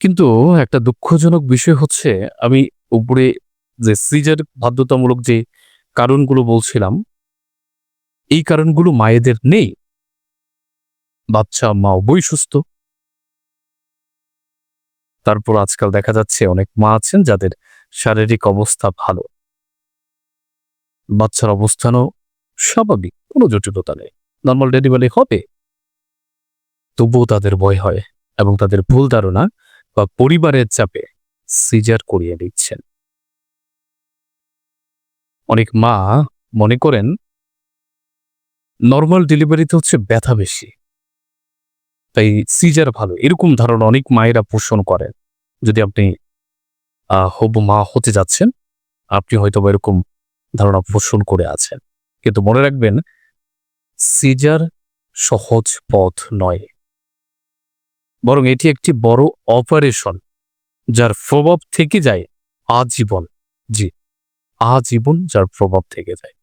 কিন্তু একটা দুঃখজনক বিষয় হচ্ছে আমি উপরে যে সিজার বাধ্যতামূলক যে কারণগুলো বলছিলাম, এই কারণগুলো মায়েদের নেই। বাচ্চা মা উভয়ই সুস্থ। তারপর আজকাল দেখা যাচ্ছে অনেক মা আছেন যাদের শারীরিক অবস্থা ভালো। বাচ্চার অবস্থানও স্বাভাবিক, কোনো জটিলতা নেই। নরমাল ডেলিভারি হবে। তবুও তাদের ভয় হয় এবং তাদের ভুল ধারণা বা পরিবারের চাপে সিজার করিয়ে নিচ্ছেন। অনেক মা মনে করেন নরমাল ডেলিভারিতে হচ্ছে ব্যথা বেশি, তাই সিজার ভালো। এরকম ধারণা অনেক মায়েরা পোষণ করেন। যদি আপনি হবু মা হতে যাচ্ছেন, আপনি হয়তোবা এরকম ধারণা পোষণ করে আছেন। কিন্তু মনে রাখবেন সিজার সহজ পথ নয়। বরং এটি একটি বড় অপারেশন যার প্রভাব থেকে যায় আজীবন। জি, আজীবন যার প্রভাব থেকে যায়।